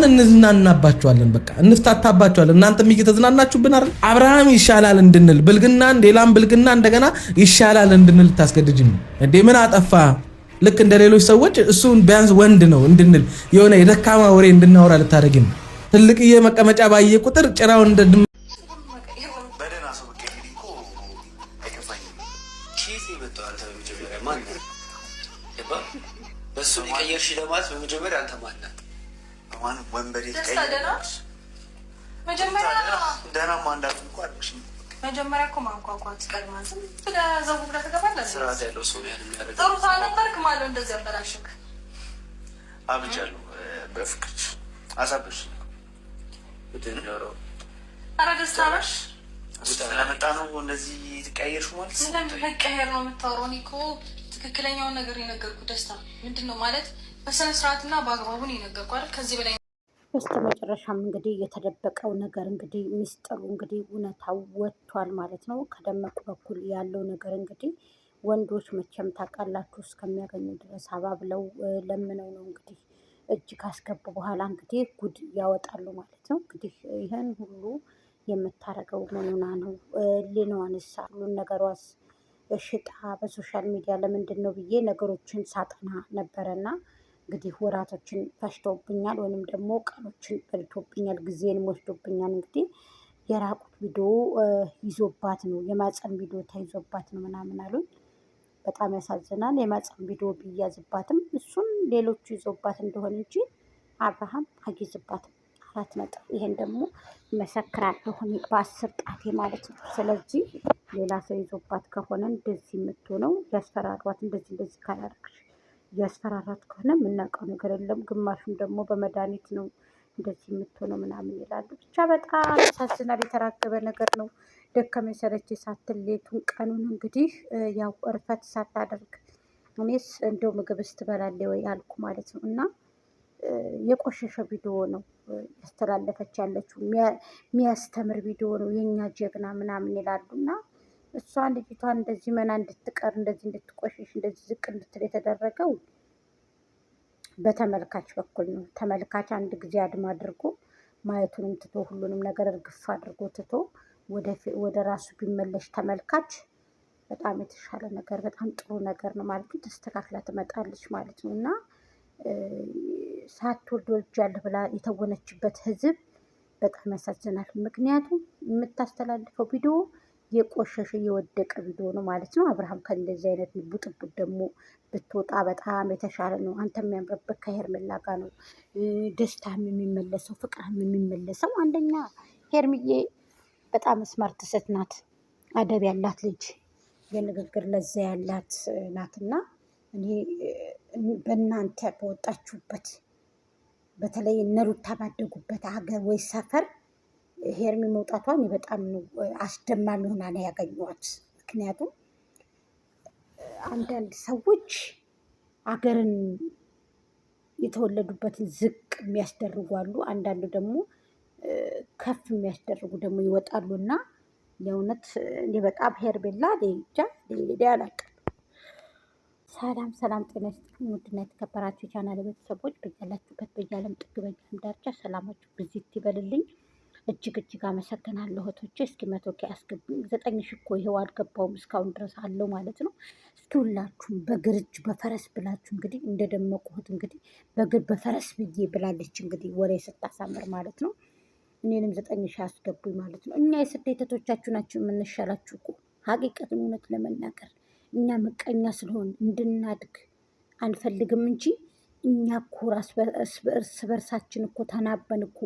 እንዝናናባቸዋለን፣ በቃ እንፍታታባቸዋለን። እናንተም እየተዝናናችሁብን አይደል? አብርሃም ይሻላል እንድንል ብልግናን ሌላም ብልግና እንደገና ይሻላል እንድንል ታስገድጅኝ እንዴ? ምን አጠፋ? ልክ እንደ ሌሎች ሰዎች እሱን ቢያንስ ወንድ ነው እንድንል የሆነ የደካማ ወሬ እንድናወራ ልታደርግኝ። ትልቅዬ መቀመጫ ባየ ቁጥር ጭራውን እንደ በሱ ሊቀየርሽ ለማለት በመጀመሪያ አንተ ማናት? ማን ወንበዴ ተቀየርሽ? መጀመሪያ ደህናማ እንዳልኩ እንኳን አልኩሽ። መጀመሪያ እኮ ማንኳኳት ቀድማን ዝም ብለህ ዘው ብለህ ትገባለህ። ስርዓት ያለው ሰው ነው የሚያደርገው። ጥሩ ሳልነበርክ ማለት እንደዚህ አበላሽክ። አብጃለሁ በፍቅር አሳብሽ ብትኖረው ኧረ ደስታ ነሽ ስለመጣ ነው እንደዚህ ትቀየርሽ ማለት ነው። ስለምትቀየር ነው የምታወራው። እኔ እኮ ትክክለኛውን ነገር የነገርኩህ ደስታ ምንድን ነው ማለት በስነ ስርዓትና በአግባቡ ነው የነገርኩህ አይደል? ከዚህ በላይ በስተ መጨረሻም እንግዲህ የተደበቀው ነገር እንግዲህ ሚስጥሩ እንግዲህ እውነታው ወጥቷል ማለት ነው። ከደመቁ በኩል ያለው ነገር እንግዲህ ወንዶች መቼም ታውቃላችሁ እስከሚያገኙ ድረስ አባብለው ለምነው ነው እንግዲህ እጅ ካስገቡ በኋላ እንግዲህ ጉድ ያወጣሉ ማለት ነው። እንግዲህ ይህን ሁሉ የምታረገው ምኑና ነው? ሊኗንስ ሁሉን ነገሯስ ሽጣ በሶሻል ሚዲያ ለምንድን ነው ብዬ ነገሮችን ሳጠና ነበረና እንግዲህ ወራቶችን ፈሽቶብኛል፣ ወይንም ደግሞ ቀኖችን በልቶብኛል፣ ጊዜን ወስዶብኛል። እንግዲህ የራቁት ቪዲዮ ይዞባት ነው የማፀን ቪዲዮ ተይዞባት ነው ምናምን አሉኝ። በጣም ያሳዝናል። የማፀን ቪዲዮ ቢያዝባትም እሱን ሌሎቹ ይዞባት እንደሆነ እንጂ አብርሃም አይይዝባትም። 4 ነጥብ። ይሄን ደግሞ መሰክራለሁ በ10 ጣቴ ማለት ነው። ስለዚህ ሌላ ሰው ይዞባት ከሆነ እንደዚህ የምትሆነው ያስፈራሯት፣ እንደዚህ ካላደረግሽ እያስፈራራት ከሆነ የምናውቀው ነገር የለም። ግማሹም ደግሞ በመድኃኒት ነው እንደዚህ የምትሆነው ምናምን ይላሉ። ብቻ በጣም ያሳዝናል። የተራገበ ነገር ነው። ደከመኝ ሰለቸኝ ሳትል ሌቱን ቀኑን እንግዲህ ያው እርፈት ሳታደርግ እኔስ እንደው ምግብስ ትበላለች ወይ አልኩ ማለት ነው። እና የቆሸሸ ቪዲዮ ነው ያስተላለፈች ያለችው፣ የሚያስተምር ቪዲዮ ነው። የኛ ጀግና ምናምን ይላሉ እና እሷን ልጅቷን እንደዚህ መና እንድትቀር እንደዚህ እንድትቆሽሽ እንደዚህ ዝቅ እንድትል የተደረገው በተመልካች በኩል ነው። ተመልካች አንድ ጊዜ አድማ አድርጎ ማየቱንም ትቶ ሁሉንም ነገር እርግፍ አድርጎ ትቶ ወደ ራሱ ቢመለሽ ተመልካች በጣም የተሻለ ነገር በጣም ጥሩ ነገር ነው ማለት ነው። ተስተካክላ ትመጣለች ማለት ነው። እና ሳትወልድ ወልጃለሁ ብላ የተወነችበት ህዝብ በጣም ያሳዝናል። ምክንያቱም የምታስተላልፈው ቪዲዮ የቆሸሸ የወደቀ ቪዲዮ ነው ማለት ነው። አብርሃም ከእንደዚህ አይነት ቡጥቡጥ ደግሞ ብትወጣ በጣም የተሻለ ነው። አንተ የሚያምርበት ከሄርሜላ ጋር ነው ደስታም የሚመለሰው ፍቅርም የሚመለሰው። አንደኛ ሄርምዬ በጣም ስማርት ሴት ናት፣ አደብ ያላት ልጅ፣ የንግግር ለዛ ያላት ናትና እኔ በእናንተ በወጣችሁበት በተለይ እነ ሩታ ባደጉበት ሀገር ወይ ሰፈር ሄርሚ መውጣቷን በጣም ነው አስደማሚ ሆና ነው ያገኘኋት። ምክንያቱም አንዳንድ ሰዎች አገርን የተወለዱበትን ዝቅ የሚያስደርጉ አሉ፣ አንዳንዱ ደግሞ ከፍ የሚያስደርጉ ደግሞ ይወጣሉ። እና የእውነት እኔ በጣም ሄርሜላ ሌጃ አላውቅም። ሰላም ሰላም፣ ጤና ይስጥልኝ ውድና የተከበራችሁ የቻናል ቤተሰቦች በያላችሁበት በየዓለም ጥግ በየዓለም ዳርቻ ሰላማችሁ ብዚት ይበልልኝ። እጅግ አመሰግናለሁ እህቶቼ። እስኪ 100K አስገቡኝ። 9,000 እኮ ይኸው አልገባውም እስካሁን ድረስ አለው ማለት ነው። እስኪ ሁላችሁም በግርጅ በፈረስ ብላችሁ እንግዲህ እንደደመቁት እንግዲህ በግር በፈረስ ብዬ ብላለች እንግዲህ ወሬ ስታሳምር ማለት ነው። እኔንም 9,000 አስገቡኝ ማለት ነው። እኛ የስደት እህቶቻችሁ ናችሁ የምንሻላችሁ እኮ ሀቂቀትን እውነት ለመናገር እኛ ምቀኛ ስለሆን እንድናድግ አንፈልግም እንጂ እኛ እኮ እርስ በርሳችን እኮ ተናበን እኮ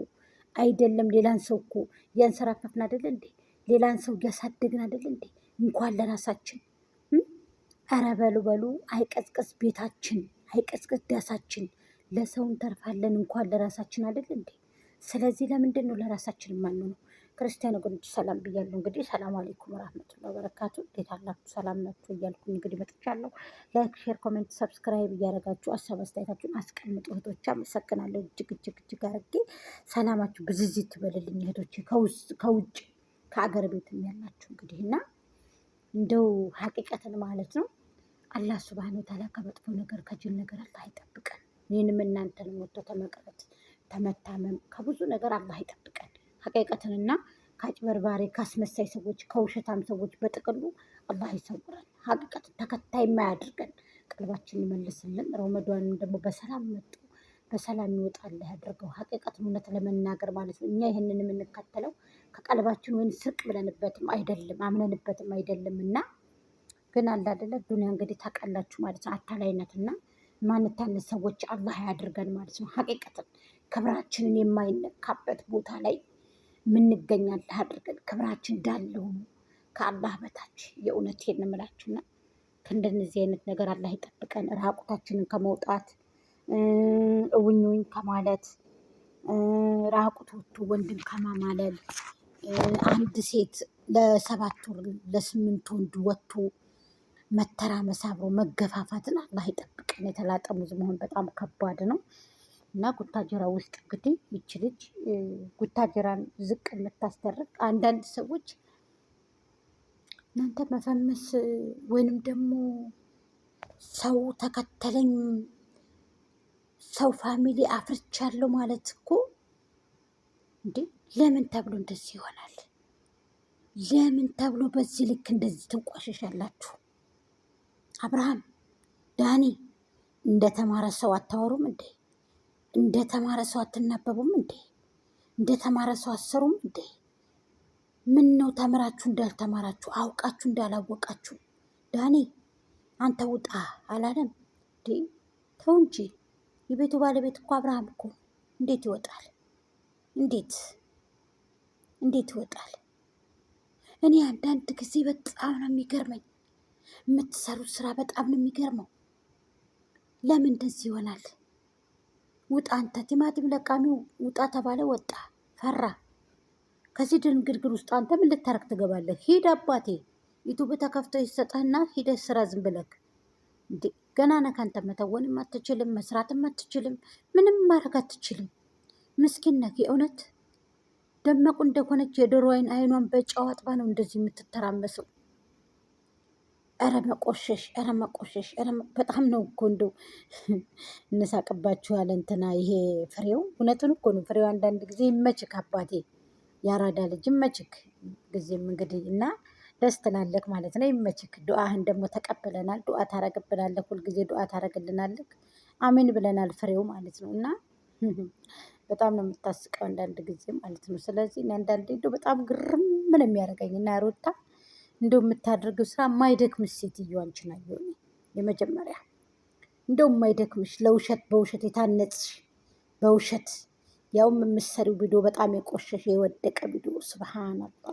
አይደለም ሌላን ሰው እኮ እያንሰራፈፍን አይደለ እንዴ? ሌላን ሰው እያሳደግን አይደለ እንዴ? እንኳን ለራሳችን ኧረ በሉ አይቀዝቅዝ ቤታችን፣ አይቀዝቅዝ ዳሳችን። ለሰው እንተርፋለን እንኳን ለራሳችን አይደለ እንዴ? ስለዚህ ለምንድን ነው ለራሳችን የማንሆነው? ክርስቲያን ወገኖች ሰላም ብያለሁ። እንግዲህ ሰላም አለይኩም ወራህመቱላሂ ወበረካቱ። እንዴት አላችሁ? ሰላም ናችሁ እያልኩኝ እንግዲህ መጥቻለሁ። ላይክ፣ ሼር፣ ኮሜንት፣ ሰብስክራይብ እያደረጋችሁ ሀሳብ አስተያየታችሁን አስቀምጡ እህቶቼ። አመሰግናለሁ እጅግ አድርጌ። ሰላማችሁ ብዝዝት ትበልልኝ እህቶቼ፣ ከውጭ ከአገር ቤትም ያላችሁ እንግዲህ እና እንደው ሀቂቀትን ማለት ነው አላህ ሱብሃነሁ ወተዓላ ከመጥፎ ነገር ከጅል ነገር አላህ ይጠብቀን። እኔንም እናንተንም ወጥቶ ተመቅረት ተመታመም ከብዙ ነገር አላህ ይጠብቀን። ሀቂቀትንና ከአጭበርባሪ ካስመሳይ ሰዎች ከውሸታም ሰዎች በጥቅሉ አላህ ይሰውረን። ሀቂቀትን ተከታይ የማያድርገን ቀልባችን ይመልስልን። ረመዷንም ደግሞ በሰላም መጡ በሰላም ይወጣል ያድርገው። ሀቂቀትን እውነት ለመናገር ማለት ነው እኛ ይህንን የምንከተለው ከቀልባችን ወይም ስርቅ ብለንበትም አይደለም አምነንበትም አይደለም። እና ግን አለ አይደለ ዱንያ እንግዲህ ታውቃላችሁ ማለት ነው አታላይነትና ማንታነት ሰዎች አላህ ያድርገን ማለት ነው። ሀቂቀትን ክብራችንን የማይነካበት ቦታ ላይ ምንገኝ አላህ ያድርገን። ክብራችን እንዳለው ከአላህ በታች የእውነቴን ነው የምላችሁና ከእንደነዚህ አይነት ነገር አላህ ይጠብቀን። ራቁታችንን ከመውጣት እውኝ ከማለት ራቁት ወጥቶ ወንድን ከማማለል አንድ ሴት ለ7 ወር ለ8 ወንድ ወጥቶ መተራመስ አብሮ መገፋፋትን አላህ ይጠብቀን። የተላጠ ሙዝ መሆን በጣም ከባድ ነው እና ጉታጀራ ውስጥ እንግዲህ ይች ልጅ ጉታጀራን ዝቅ የምታስደርግ አንዳንድ ሰዎች እናንተ መፈመስ ወይንም ደግሞ ሰው ተከተለኝ ሰው ፋሚሊ አፍርቻለሁ ማለት እኮ እንዴ! ለምን ተብሎ እንደዚህ ይሆናል? ለምን ተብሎ በዚህ ልክ እንደዚህ ትንቋሸሻላችሁ? አብርሃም ዳኒ እንደተማረ ሰው አታወሩም እንዴ? እንደተማረ ሰው አትናበቡም እንዴ? እንደተማረ ሰው አሰሩም እንዴ? ምን ነው ተምራችሁ እንዳልተማራችሁ አውቃችሁ እንዳላወቃችሁ? ዳኒ አንተ ውጣ አላለም እንዴ? ተው እንጂ የቤቱ ባለቤት እኮ አብርሃም እኮ እንዴት ይወጣል? እንዴት ይወጣል? እኔ አንዳንድ ጊዜ በጣም ነው የሚገርመኝ። የምትሰሩት ስራ በጣም ነው የሚገርመው። ለምን እንደዚህ ይሆናል? ውጣ አንተ ቲማቲም ለቃሚው ውጣ ተባለ፣ ወጣ፣ ፈራ። ከዚህ ድንግርግር ውስጥ አንተ ምን ልታረግ ትገባለህ? ሂድ አባቴ፣ ዩቱብ ተከፍቶ ይሰጠህና ሂደህ ስራ ዝም ብለህ እንዴ። ገና ነህ አንተ። መተወንም አትችልም፣ መስራትም አትችልም፣ ምንም ማድረግ አትችልም። ምስኪን ነህ የእውነት። ደመቁ እንደሆነች የዶሮ አይኗን በጨው አጥባ ነው እንደዚህ የምትተራመሰው። ኧረ መቆሸሽ፣ ኧረ መቆሸሽ፣ በጣም ነው እኮ እንደው እነሳቅባችሁ ያለ እንትና ይሄ ፍሬው። እውነቱን እኮ ነው ፍሬው። አንዳንድ ጊዜ ይመችክ አባቴ፣ ያራዳ ልጅ ይመችክ። ጊዜም እንግዲህ እና ደስ ትላለክ ማለት ነው። ይመችክ። ዱአህን ደግሞ ተቀብለናል። ዱአ ታረግብናለክ፣ ሁልጊዜ ዱአ ታረግልናለክ። አሜን ብለናል ፍሬው ማለት ነው። እና በጣም ነው የምታስቀው አንዳንድ ጊዜ ማለት ነው። ስለዚህ አንዳንዴ እንደው በጣም ግርም ምን የሚያደርገኝ እና ሩታ እንደው የምታደርገው ስራ ማይደክምሽ ሴትዮ አንቺ ናየው። የመጀመሪያ እንደው ማይደክምሽ ለውሸት በውሸት የታነጽሽ በውሸት ያውም የምትሰሪው ቪዲዮ በጣም የቆሸሸ የወደቀ ቪዲዮ። ሱብሃንአላህ